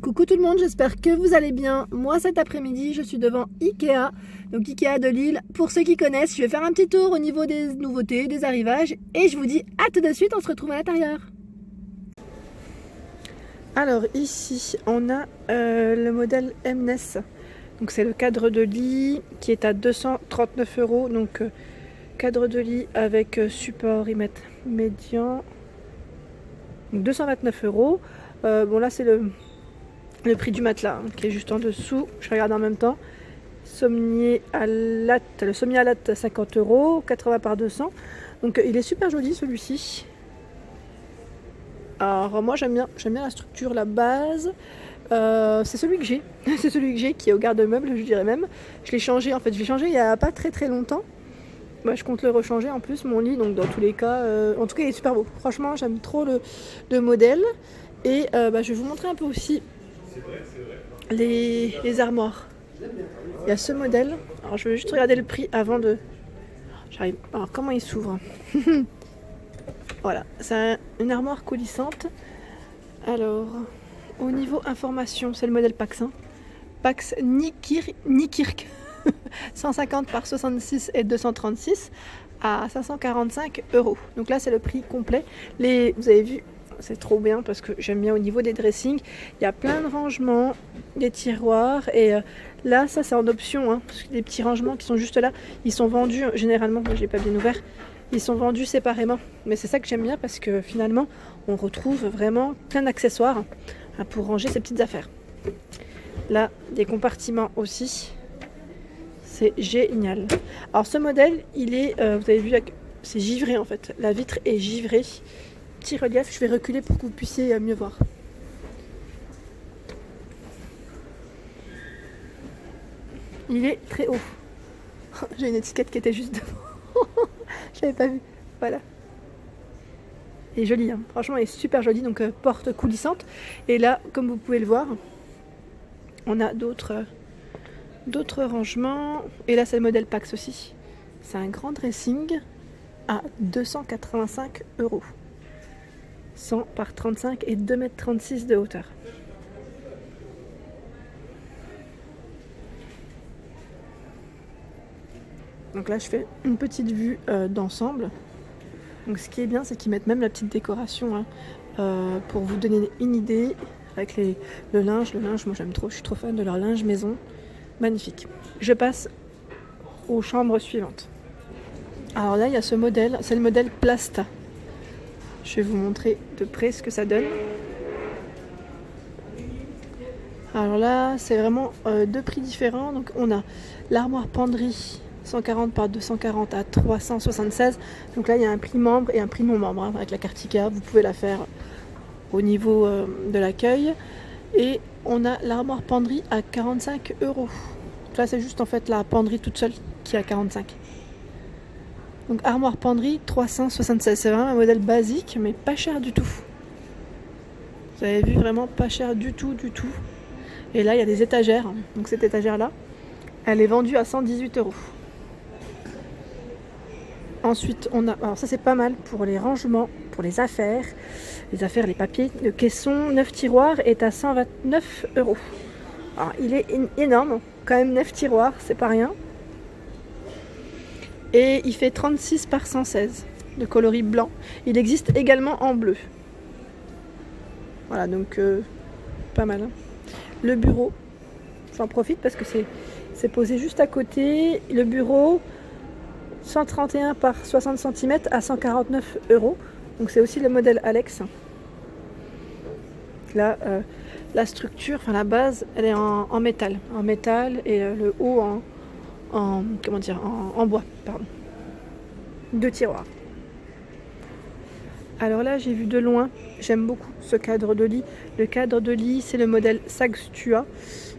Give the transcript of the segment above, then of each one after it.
Coucou tout le monde, j'espère que vous allez bien. Moi cet après-midi je suis devant Ikea, donc Ikea de Lille. Pour ceux qui connaissent, je vais faire un petit tour au niveau des nouveautés, des arrivages et je vous dis à tout de suite, on se retrouve à l'intérieur. Alors ici on a le modèle Mnes, donc c'est le cadre de lit qui est à 239 €, donc cadre de lit avec support, ils mettent médian, donc 229 €. Bon là c'est le prix du matelas hein, qui est juste en dessous. Je regarde en même temps. Sommier à latte, le sommier à latte 50 €, 80 par 200. Donc il est super joli celui-ci. Alors moi j'aime bien la structure, la base. C'est celui que j'ai. C'est celui que j'ai qui est au garde-meuble, je dirais même. Je l'ai changé en fait, je l'ai changé il n'y a pas très longtemps. Moi je compte le rechanger en plus mon lit, donc dans tous les cas, en tout cas il est super beau. Franchement j'aime trop le modèle. Et je vais vous montrer un peu aussi les armoires. Il y a ce modèle. Alors je vais juste regarder le prix avant de... J'arrive. Alors comment il s'ouvre? Voilà, c'est une armoire coulissante. Alors, au niveau information, c'est le modèle Pax. Hein. Pax Nikirk 150 par 66 et 236 à 545 €. Donc là c'est le prix complet. Vous avez vu, c'est trop bien parce que j'aime bien au niveau des dressings. Il y a plein de rangements, des tiroirs et là ça c'est en option hein, parce que les petits rangements qui sont juste là, ils sont vendus généralement, moi je l'ai pas bien ouvert, ils sont vendus séparément. Mais c'est ça que j'aime bien parce que finalement on retrouve vraiment plein d'accessoires hein, pour ranger ses petites affaires. Là des compartiments aussi, c'est génial. Alors ce modèle il est, vous avez vu, c'est givré en fait, la vitre est givrée. Petit relief, je vais reculer pour que vous puissiez mieux voir. Il est très haut. J'ai une étiquette qui était juste devant. Je l'avais pas vu. Voilà. Il est joli, hein. Franchement il est super joli, donc porte coulissante. Et là, comme vous pouvez le voir, on a d'autres rangements. Et là c'est le modèle Pax aussi. C'est un grand dressing à 285 €. 100 par 35 et 2,36 m de hauteur. Donc là je fais une petite vue d'ensemble. Donc ce qui est bien c'est qu'ils mettent même la petite décoration hein, pour vous donner une idée avec le linge. Le linge moi j'aime trop, je suis trop fan de leur linge maison. Magnifique. Je passe aux chambres suivantes. Alors là il y a ce modèle, c'est le modèle Plasta. Je vais vous montrer de près ce que ça donne. Alors là, c'est vraiment deux prix différents. Donc on a l'armoire penderie 140 par 240 à 376. Donc là, il y a un prix membre et un prix non membre. Hein, avec la carte IKEA, vous pouvez la faire au niveau de l'accueil. Et on a l'armoire penderie à 45 €. Donc là, c'est juste en fait la penderie toute seule qui est à 45. Donc armoire penderie 376, c'est vraiment un modèle basique mais pas cher du tout. Vous avez vu, vraiment pas cher du tout. Et là il y a des étagères, donc cette étagère là, elle est vendue à 118 €. Ensuite on a, alors ça c'est pas mal pour les rangements, pour les affaires, les papiers. Le caisson 9 tiroirs est à 129 €. Alors il est énorme, quand même 9 tiroirs, c'est pas rien. Et il fait 36 par 116 de coloris blanc. Il existe également en bleu. Voilà, donc pas mal. Hein. Le bureau, j'en profite parce que c'est posé juste à côté. Le bureau, 131 par 60 cm à 149 €. Donc c'est aussi le modèle Alex. Là, la structure, enfin la base, elle est en métal. En métal et le haut en bois, pardon. 2 tiroirs. Alors là j'ai vu de loin, j'aime beaucoup ce cadre de lit. Le cadre de lit c'est le modèle Sagstua.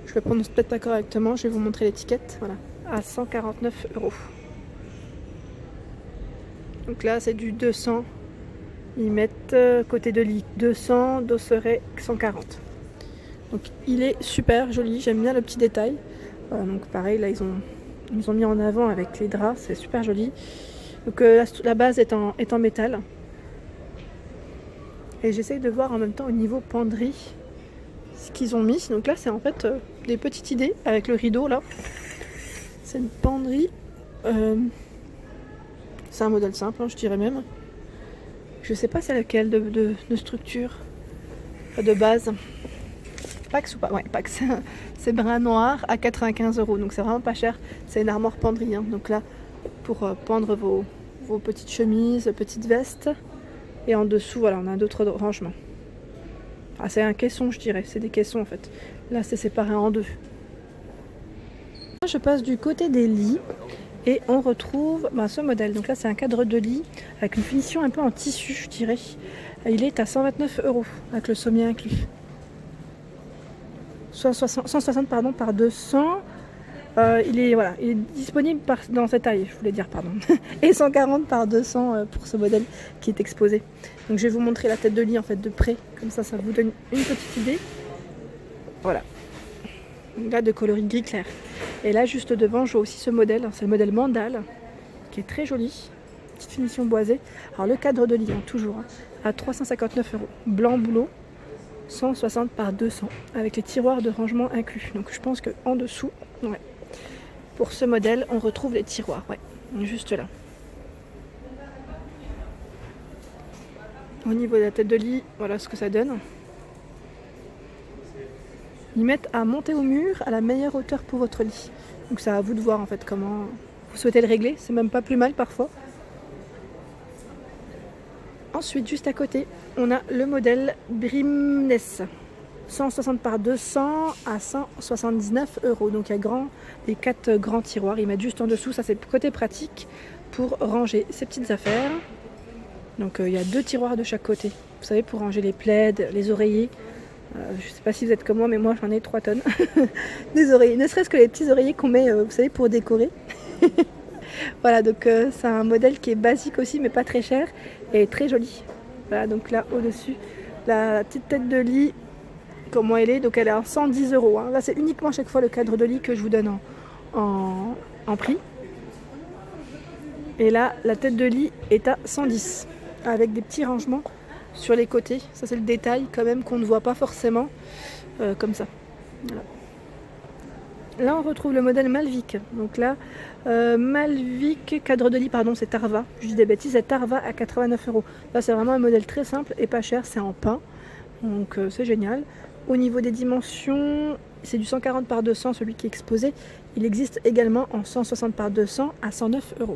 Je le prononce peut-être pas correctement, je vais vous montrer l'étiquette. Voilà, à 149 €. Donc là c'est du 200. Ils mettent côté de lit 200, dosseret 140. Donc il est super joli, j'aime bien le petit détail. Donc pareil là ils ont mis en avant avec les draps, c'est super joli. Donc la base est en métal. Et j'essaye de voir en même temps au niveau penderie ce qu'ils ont mis. Donc là, c'est en fait des petites idées avec le rideau là. C'est une penderie. C'est un modèle simple, hein, je dirais même. Je sais pas c'est laquelle de structure, de base. Pax ou pas? Ouais, Pax. C'est brun noir à 95 €. Donc c'est vraiment pas cher. C'est une armoire penderie. Hein. Donc là, pour pendre vos petites chemises, petites vestes. Et en dessous, voilà, on a d'autres rangements. Ah, c'est un caisson, je dirais. C'est des caissons en fait. Là, c'est séparé en deux. Je passe du côté des lits. Et on retrouve ce modèle. Donc là, c'est un cadre de lit avec une finition un peu en tissu, je dirais. Il est à 129 € avec le sommier inclus. 160 pardon, par 200. Il est disponible dans cette taille, je voulais dire, pardon. Et 140 par 200 pour ce modèle qui est exposé. Donc je vais vous montrer la tête de lit en fait de près. Comme ça vous donne une petite idée. Voilà. Là, de coloris gris clair. Et là, juste devant, je vois aussi ce modèle. C'est le modèle Mandal, qui est très joli. Petite finition boisée. Alors, le cadre de lit, toujours, à 359 €. Blanc boulot, 160 par 200, avec les tiroirs de rangement inclus. Donc, je pense qu'en dessous, ouais, pour ce modèle, on retrouve les tiroirs. Ouais, juste là. Au niveau de la tête de lit, voilà ce que ça donne. Ils mettent à monter au mur à la meilleure hauteur pour votre lit. Donc c'est à vous de voir en fait comment vous souhaitez le régler. C'est même pas plus mal parfois. Ensuite, juste à côté, on a le modèle Brimness. 160 par 200 à 179 €. Donc il y a les 4 grands tiroirs. Ils mettent juste en dessous. Ça, c'est le côté pratique pour ranger ses petites affaires. Donc il y a 2 tiroirs de chaque côté. Vous savez, pour ranger les plaids, les oreillers. Je sais pas si vous êtes comme moi, mais moi j'en ai 3 tonnes. Des oreillers, ne serait-ce que les petits oreillers qu'on met, vous savez, pour décorer. Voilà, donc c'est un modèle qui est basique aussi, mais pas très cher et très joli. Voilà, donc là au-dessus, la petite tête de lit, comment elle est, donc elle est à 110 €. Hein. Là, c'est uniquement chaque fois le cadre de lit que je vous donne en prix. Et là, la tête de lit est à 110 € avec des petits rangements sur les côtés. Ça, c'est le détail quand même qu'on ne voit pas forcément comme ça. Voilà. Là, on retrouve le modèle Malvik. Donc là, Malvik, cadre de lit, pardon, c'est Tarva. Je dis des bêtises, c'est Tarva à 89 €. Là, c'est vraiment un modèle très simple et pas cher, c'est en pin. Donc c'est génial. Au niveau des dimensions, c'est du 140 par 200, celui qui est exposé. Il existe également en 160 par 200 à 109 €.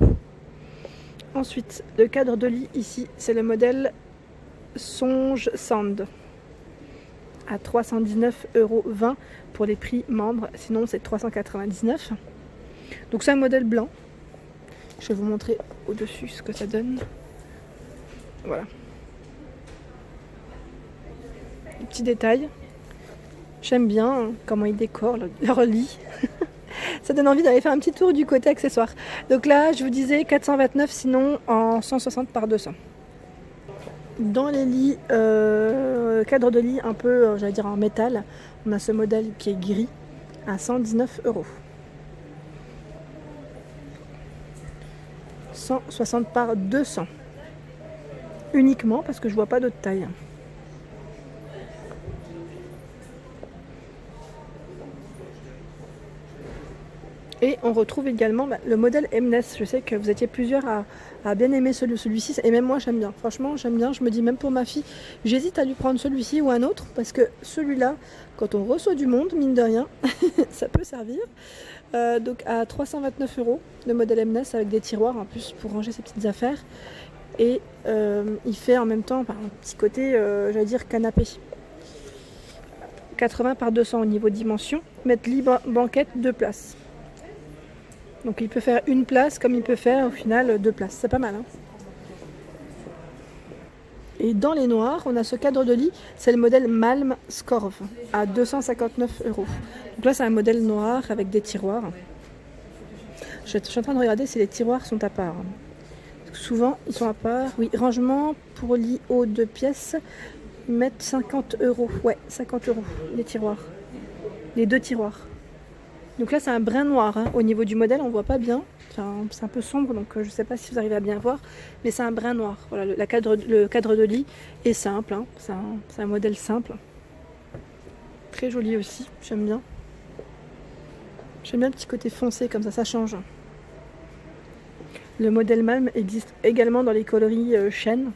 Ensuite, le cadre de lit ici, c'est le modèle Songe Sand à 319,20 € pour les prix membres, sinon c'est 399 €. Donc c'est un modèle blanc. Je vais vous montrer au-dessus ce que ça donne. Voilà. Les petits détails. J'aime bien comment ils décorent leur lit. Ça donne envie d'aller faire un petit tour du côté accessoire. Donc là, je vous disais 429, sinon en 160 par 200. Dans les lits, cadre de lit un peu, j'allais dire en métal, on a ce modèle qui est gris à 119 €. 160 par 200. Uniquement parce que je vois pas d'autre taille. Et on retrouve également le modèle Mnes. Je sais que vous étiez plusieurs à bien aimer celui-ci. Et même moi, j'aime bien. Franchement, j'aime bien. Je me dis même pour ma fille, j'hésite à lui prendre celui-ci ou un autre. Parce que celui-là, quand on reçoit du monde, mine de rien, ça peut servir. Donc à 329 €, le modèle Mnes avec des tiroirs en plus pour ranger ses petites affaires. Et il fait en même temps un petit côté, j'allais dire, canapé. 80 par 200 au niveau dimension. Mettre lit banquette 2 places. Donc il peut faire une place comme il peut faire au final 2 places. C'est pas mal. Hein. Et dans les noirs, on a ce cadre de lit. C'est le modèle Malm Skorv à 259 €. Donc là, c'est un modèle noir avec des tiroirs. Je suis en train de regarder si les tiroirs sont à part. Souvent, ils sont à part. Oui, rangement pour lit haut 2 pièces. Ils mettent 50 €. Ouais, 50 € les tiroirs. Les 2 tiroirs. Donc là, c'est un brin noir. Hein. Au niveau du modèle, on ne voit pas bien. Enfin, c'est un peu sombre, donc je ne sais pas si vous arrivez à bien voir. Mais c'est un brin noir. Voilà, le cadre de lit est simple. Hein. C'est un modèle simple. très joli aussi, j'aime bien. J'aime bien le petit côté foncé comme ça change. Le modèle Malm existe également dans les coloris chêne.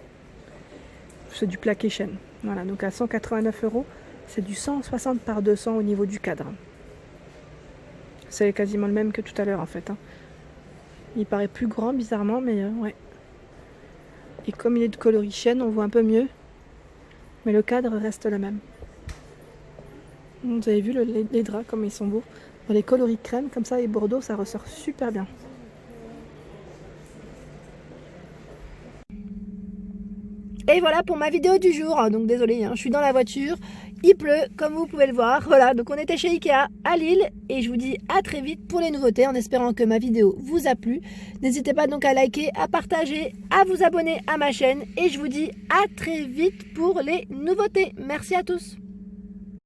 C'est du plaqué chêne. Voilà, donc à 189 €, c'est du 160 par 200 au niveau du cadre. C'est quasiment le même que tout à l'heure en fait. Hein. Il paraît plus grand bizarrement, mais ouais. Et comme il est de coloris chêne, on voit un peu mieux. Mais le cadre reste le même. Vous avez vu les draps comme ils sont beaux. Dans les coloris crème comme ça et bordeaux, ça ressort super bien. Et voilà pour ma vidéo du jour. Donc désolé, hein, je suis dans la voiture. Il pleut, comme vous pouvez le voir. Voilà, donc on était chez Ikea à Lille. Et je vous dis à très vite pour les nouveautés, en espérant que ma vidéo vous a plu. N'hésitez pas donc à liker, à partager, à vous abonner à ma chaîne. Et je vous dis à très vite pour les nouveautés. Merci à tous.